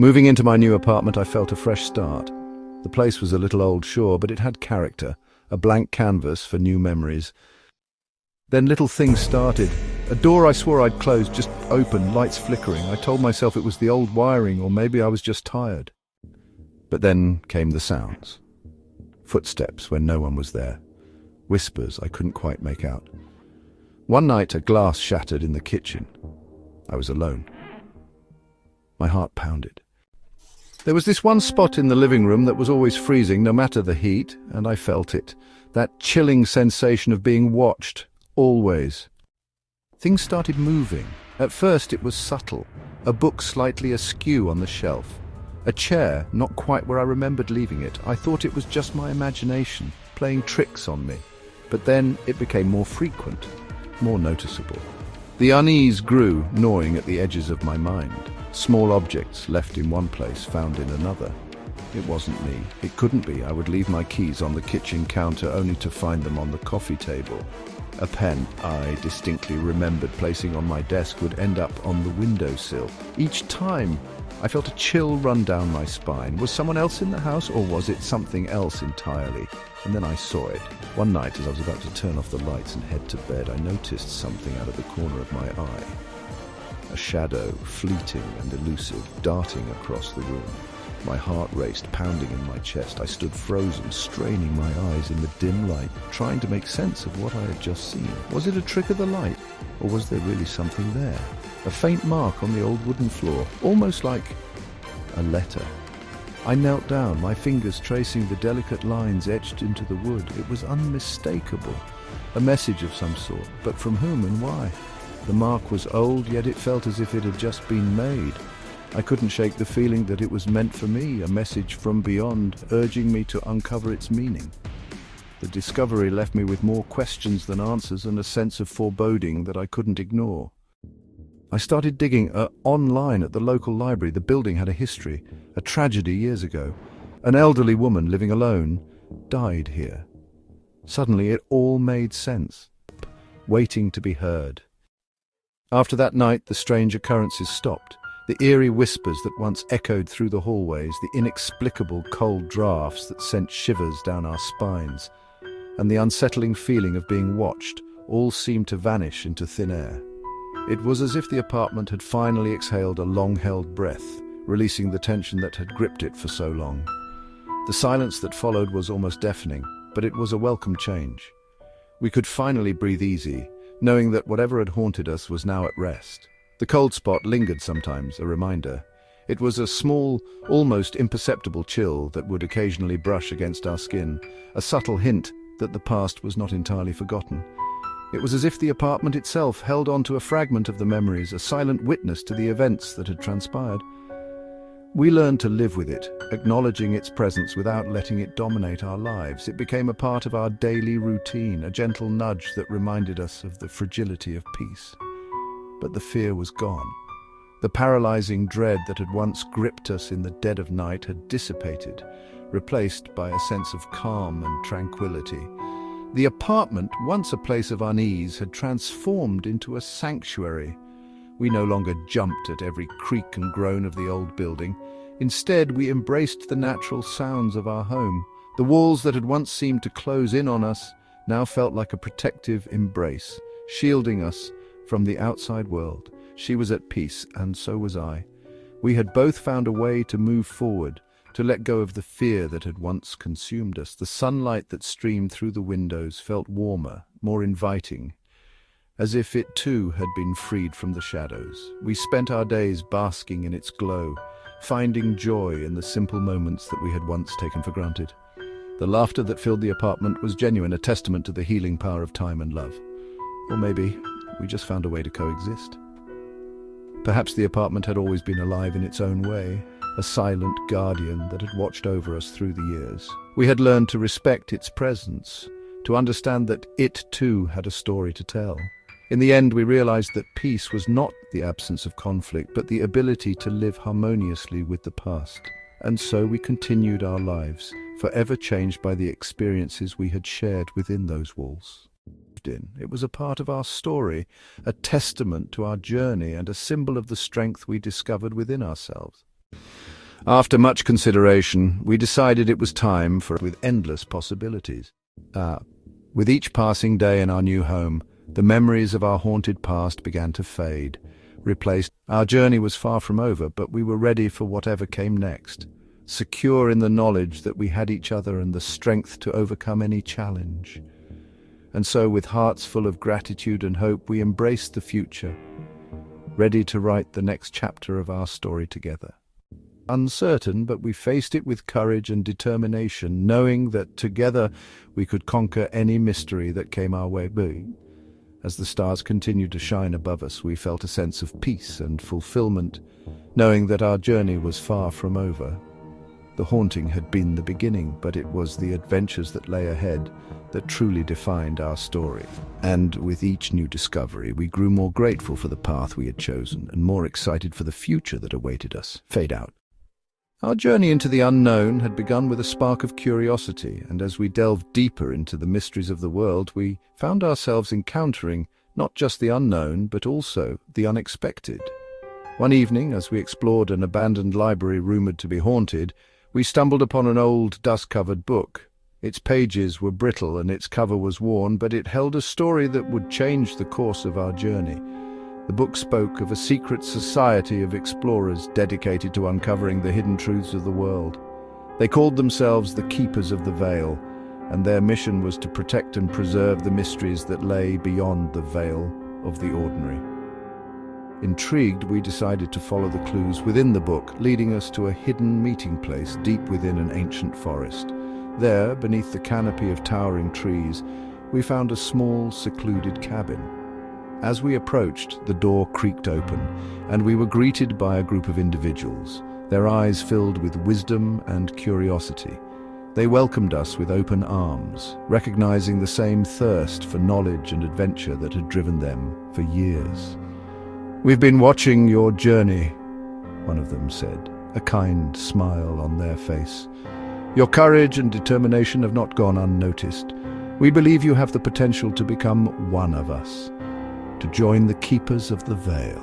Moving into my new apartment, I felt a fresh start. The place was a little old, sure, but it had character, a blank canvas for new memories. Then little things started. A door I swore I'd closed just opened, lights flickering. I told myself it was the old wiring, or maybe I was just tired. But then came the sounds. Footsteps when no one was there. Whispers I couldn't quite make out. One night, a glass shattered in the kitchen. I was alone. My heart pounded. There was this one spot in the living room that was always freezing, no matter the heat, and I felt it. That chilling sensation of being watched, always. Things started moving. At first it was subtle. A book slightly askew on the shelf. A chair not quite where I remembered leaving it. I thought it was just my imagination, playing tricks on me. But then it became more frequent, more noticeable. The unease grew, gnawing at the edges of my mind. Small objects left in one place, found in another. It wasn't me. It couldn't be. I would leave my keys on the kitchen counter only to find them on the coffee table. A pen I distinctly remembered placing on my desk would end up on the windowsill. Each time, I felt a chill run down my spine. Was someone else in the house, or was it something else entirely? And then I saw it. One night, as I was about to turn off the lights and head to bed, I noticed something out of the corner of my eye. A shadow, fleeting and elusive, darting across the room. My heart raced, pounding in my chest. I stood frozen, straining my eyes in the dim light, trying to make sense of what I had just seen. Was it a trick of the light, or was there really something there? A faint mark on the old wooden floor, almost like a letter. I knelt down, my fingers tracing the delicate lines etched into the wood. It was unmistakable. A message of some sort, but from whom and why? The mark was old, yet it felt as if it had just been made. I couldn't shake the feeling that it was meant for me, a message from beyond, urging me to uncover its meaning. The discovery left me with more questions than answers and a sense of foreboding that I couldn't ignore. I started digging online at the local library. The building had a history, a tragedy years ago. An elderly woman living alone died here. Suddenly it all made sense, waiting to be heard. After that night, the strange occurrences stopped. The eerie whispers that once echoed through the hallways, the inexplicable cold drafts that sent shivers down our spines, and the unsettling feeling of being watched, all seemed to vanish into thin air. It was as if the apartment had finally exhaled a long-held breath, releasing the tension that had gripped it for so long. The silence that followed was almost deafening, but it was a welcome change. We could finally breathe easy, knowing that whatever had haunted us was now at rest. The cold spot lingered sometimes, a reminder. It was a small, almost imperceptible chill that would occasionally brush against our skin, a subtle hint that the past was not entirely forgotten. It was as if the apartment itself held on to a fragment of the memories, a silent witness to the events that had transpired. We learned to live with it, acknowledging its presence without letting it dominate our lives. It became a part of our daily routine, a gentle nudge that reminded us of the fragility of peace. But the fear was gone. The paralyzing dread that had once gripped us in the dead of night had dissipated, replaced by a sense of calm and tranquility. The apartment, once a place of unease, had transformed into a sanctuary. We no longer jumped at every creak and groan of the old building. Instead, we embraced the natural sounds of our home. The walls that had once seemed to close in on us now felt like a protective embrace, shielding us from the outside world. She was at peace, and so was I. We had both found a way to move forward, to let go of the fear that had once consumed us. The sunlight that streamed through the windows felt warmer, more inviting, as if it too had been freed from the shadows. We spent our days basking in its glow, finding joy in the simple moments that we had once taken for granted. The laughter that filled the apartment was genuine, a testament to the healing power of time and love. Or maybe we just found a way to coexist. Perhaps the apartment had always been alive in its own way, a silent guardian that had watched over us through the years. We had learned to respect its presence, to understand that it too had a story to tell. In the end, we realized that peace was not the absence of conflict, but the ability to live harmoniously with the past. And so we continued our lives, forever changed by the experiences we had shared within those walls. It was a part of our story, a testament to our journey and a symbol of the strength we discovered within ourselves. After much consideration, we decided it was time for with endless possibilities. With each passing day in our new home, the memories of our haunted past began to fade, replaced. Our journey was far from over, but we were ready for whatever came next, secure in the knowledge that we had each other and the strength to overcome any challenge. And so, with hearts full of gratitude and hope, we embraced the future, ready to write the next chapter of our story together. Uncertain, but we faced it with courage and determination, knowing that together we could conquer any mystery that came our way. As the stars continued to shine above us, we felt a sense of peace and fulfillment, knowing that our journey was far from over. The haunting had been the beginning, but it was the adventures that lay ahead that truly defined our story. And with each new discovery, we grew more grateful for the path we had chosen and more excited for the future that awaited us. Fade out. Our journey into the unknown had begun with a spark of curiosity, and as we delved deeper into the mysteries of the world, we found ourselves encountering not just the unknown, but also the unexpected. One evening, as we explored an abandoned library rumored to be haunted, we stumbled upon an old, dust-covered book. Its pages were brittle and its cover was worn, but it held a story that would change the course of our journey. The book spoke of a secret society of explorers dedicated to uncovering the hidden truths of the world. They called themselves the Keepers of the Veil, and their mission was to protect and preserve the mysteries that lay beyond the veil of the ordinary. Intrigued, we decided to follow the clues within the book, leading us to a hidden meeting place deep within an ancient forest. There, beneath the canopy of towering trees, we found a small, secluded cabin. As we approached, the door creaked open, and we were greeted by a group of individuals, their eyes filled with wisdom and curiosity. They welcomed us with open arms, recognizing the same thirst for knowledge and adventure that had driven them for years. "We've been watching your journey," one of them said, a kind smile on their face. "Your courage and determination have not gone unnoticed. We believe you have the potential to become one of us, to join the Keepers of the Veil."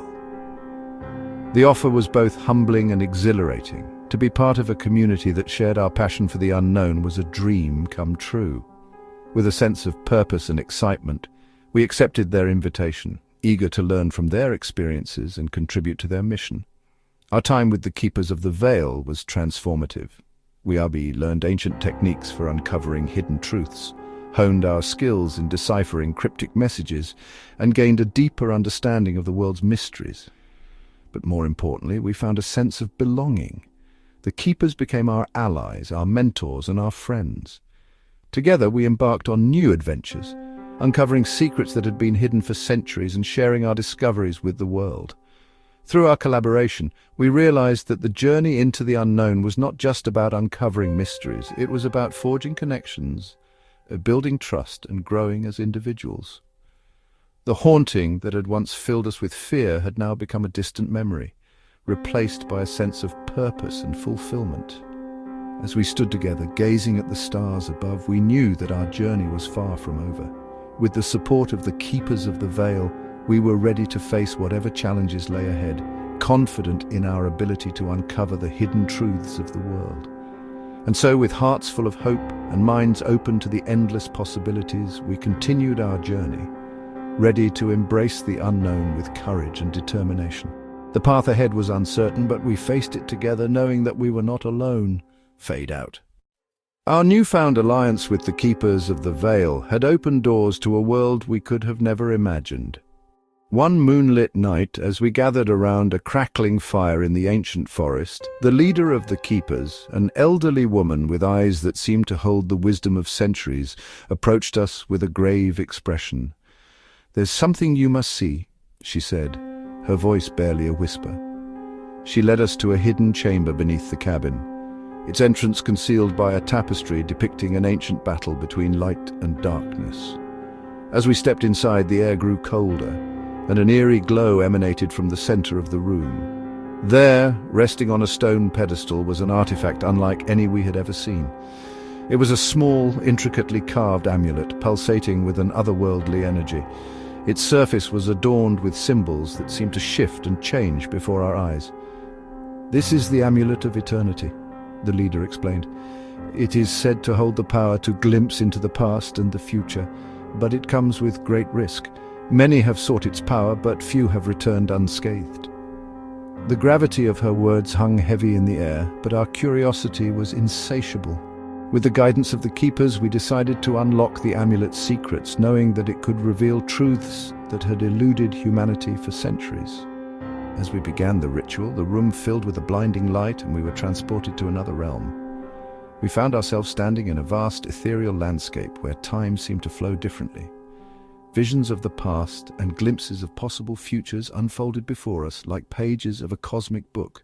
The offer was both humbling and exhilarating. To be part of a community that shared our passion for the unknown was a dream come true. With a sense of purpose and excitement, we accepted their invitation, eager to learn from their experiences and contribute to their mission. Our time with the Keepers of the Veil was transformative. We learned ancient techniques for uncovering hidden truths, honed our skills in deciphering cryptic messages, and gained a deeper understanding of the world's mysteries. But more importantly, we found a sense of belonging. The Keepers became our allies, our mentors, and our friends. Together, we embarked on new adventures, uncovering secrets that had been hidden for centuries and sharing our discoveries with the world. Through our collaboration, we realized that the journey into the unknown was not just about uncovering mysteries, it was about forging connections, building trust, and growing as individuals. The haunting that had once filled us with fear had now become a distant memory, replaced by a sense of purpose and fulfillment. As we stood together, gazing at the stars above, we knew that our journey was far from over. With the support of the Keepers of the Veil, we were ready to face whatever challenges lay ahead, confident in our ability to uncover the hidden truths of the world. And so, with hearts full of hope and minds open to the endless possibilities, we continued our journey, ready to embrace the unknown with courage and determination. The path ahead was uncertain, but we faced it together, knowing that we were not alone. Fade out. Our newfound alliance with the Keepers of the Veil had opened doors to a world we could have never imagined. One moonlit night, as we gathered around a crackling fire in the ancient forest, the leader of the Keepers, an elderly woman with eyes that seemed to hold the wisdom of centuries, approached us with a grave expression. "There's something you must see," she said, her voice barely a whisper. She led us to a hidden chamber beneath the cabin, its entrance concealed by a tapestry depicting an ancient battle between light and darkness. As we stepped inside, the air grew colder, and an eerie glow emanated from the center of the room. There, resting on a stone pedestal, was an artifact unlike any we had ever seen. It was a small, intricately carved amulet, pulsating with an otherworldly energy. Its surface was adorned with symbols that seemed to shift and change before our eyes. "This is the amulet of eternity," the leader explained. "It is said to hold the power to glimpse into the past and the future, but it comes with great risk. Many have sought its power, but few have returned unscathed." The gravity of her words hung heavy in the air, but our curiosity was insatiable. With the guidance of the keepers, we decided to unlock the amulet's secrets, knowing that it could reveal truths that had eluded humanity for centuries. As we began the ritual, the room filled with a blinding light, and we were transported to another realm. We found ourselves standing in a vast, ethereal landscape where time seemed to flow differently. Visions of the past and glimpses of possible futures unfolded before us like pages of a cosmic book.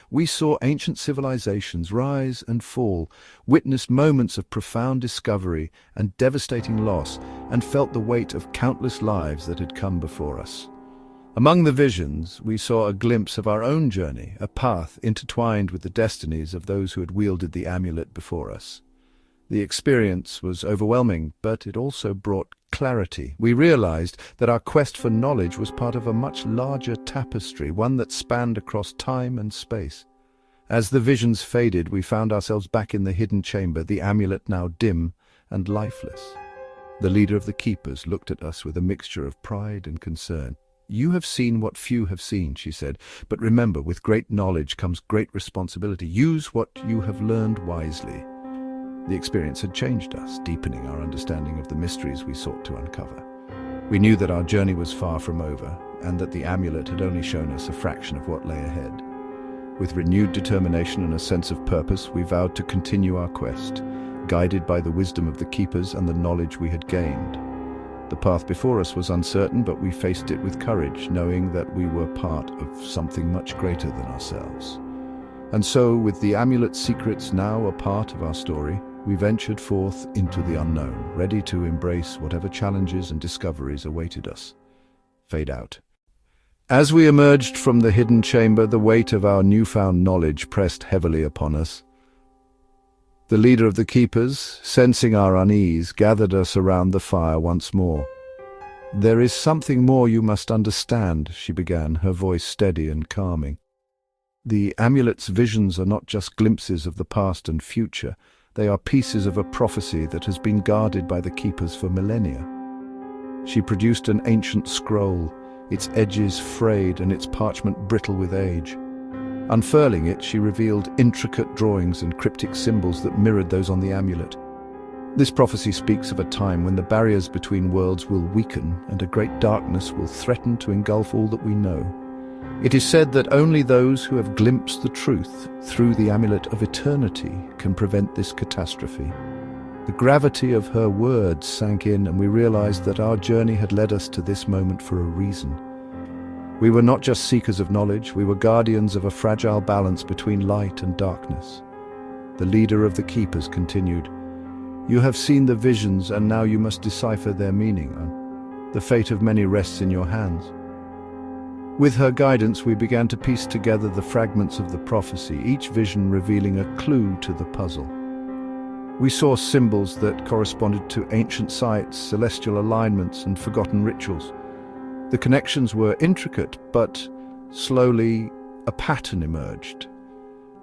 We saw ancient civilizations rise and fall, witnessed moments of profound discovery and devastating loss, and felt the weight of countless lives that had come before us. Among the visions, we saw a glimpse of our own journey, a path intertwined with the destinies of those who had wielded the amulet before us. The experience was overwhelming, but it also brought clarity. We realized that our quest for knowledge was part of a much larger tapestry, one that spanned across time and space. As the visions faded, we found ourselves back in the hidden chamber, the amulet now dim and lifeless. The leader of the keepers looked at us with a mixture of pride and concern. "You have seen what few have seen," she said, "but remember, with great knowledge comes great responsibility. Use what you have learned wisely." The experience had changed us, deepening our understanding of the mysteries we sought to uncover. We knew that our journey was far from over, and that the amulet had only shown us a fraction of what lay ahead. With renewed determination and a sense of purpose, we vowed to continue our quest, guided by the wisdom of the keepers and the knowledge we had gained. The path before us was uncertain, but we faced it with courage, knowing that we were part of something much greater than ourselves. And so, with the amulet's secrets now a part of our story, we ventured forth into the unknown, ready to embrace whatever challenges and discoveries awaited us. Fade out. As we emerged from the hidden chamber, the weight of our newfound knowledge pressed heavily upon us. The leader of the keepers, sensing our unease, gathered us around the fire once more. "There is something more you must understand," she began, her voice steady and calming. "The amulet's visions are not just glimpses of the past and future. They are pieces of a prophecy that has been guarded by the keepers for millennia." She produced an ancient scroll, its edges frayed and its parchment brittle with age. Unfurling it, she revealed intricate drawings and cryptic symbols that mirrored those on the amulet. This prophecy speaks of a time when the barriers between worlds will weaken and a great darkness will threaten to engulf all that we know. It is said that only those who have glimpsed the truth through the amulet of eternity can prevent this catastrophe. The gravity of her words sank in, and we realized that our journey had led us to this moment for a reason. We were not just seekers of knowledge, we were guardians of a fragile balance between light and darkness. The leader of the keepers continued, "You have seen the visions, and now you must decipher their meaning. The fate of many rests in your hands." With her guidance, we began to piece together the fragments of the prophecy, each vision revealing a clue to the puzzle. We saw symbols that corresponded to ancient sites, celestial alignments, and forgotten rituals. The connections were intricate, but slowly a pattern emerged.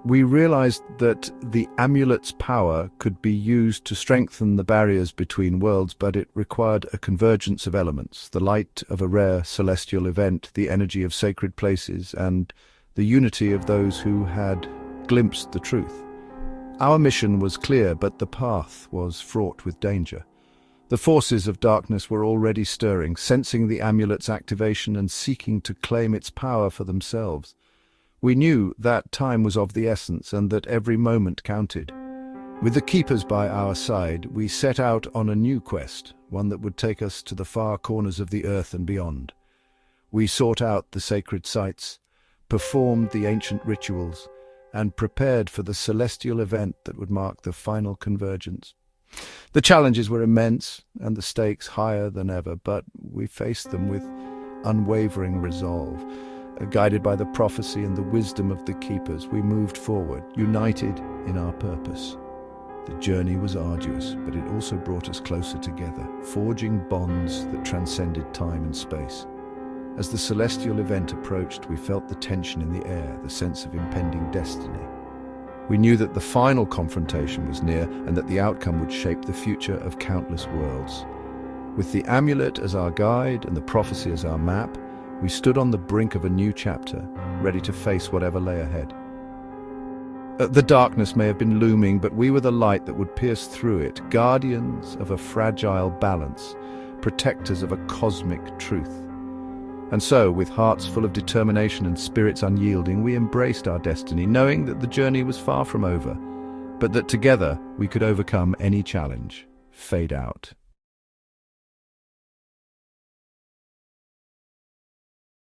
We realized that the amulet's power could be used to strengthen the barriers between worlds, but it required a convergence of elements: the light of a rare celestial event, the energy of sacred places, and the unity of those who had glimpsed the truth. Our mission was clear, but the path was fraught with danger. The forces of darkness were already stirring, sensing the amulet's activation and seeking to claim its power for themselves. We knew that time was of the essence and that every moment counted. With the keepers by our side, we set out on a new quest, one that would take us to the far corners of the earth and beyond. We sought out the sacred sites, performed the ancient rituals, and prepared for the celestial event that would mark the final convergence. The challenges were immense and the stakes higher than ever, but we faced them with unwavering resolve. Guided by the prophecy and the wisdom of the keepers, we moved forward, united in our purpose. The journey was arduous, but it also brought us closer together, forging bonds that transcended time and space. As the celestial event approached, we felt the tension in the air, the sense of impending destiny. We knew that the final confrontation was near and that the outcome would shape the future of countless worlds. With the amulet as our guide and the prophecy as our map, we stood on the brink of a new chapter, ready to face whatever lay ahead. The darkness may have been looming, but we were the light that would pierce through it, guardians of a fragile balance, protectors of a cosmic truth. And so, with hearts full of determination and spirits unyielding, we embraced our destiny, knowing that the journey was far from over, but that together we could overcome any challenge. Fade out.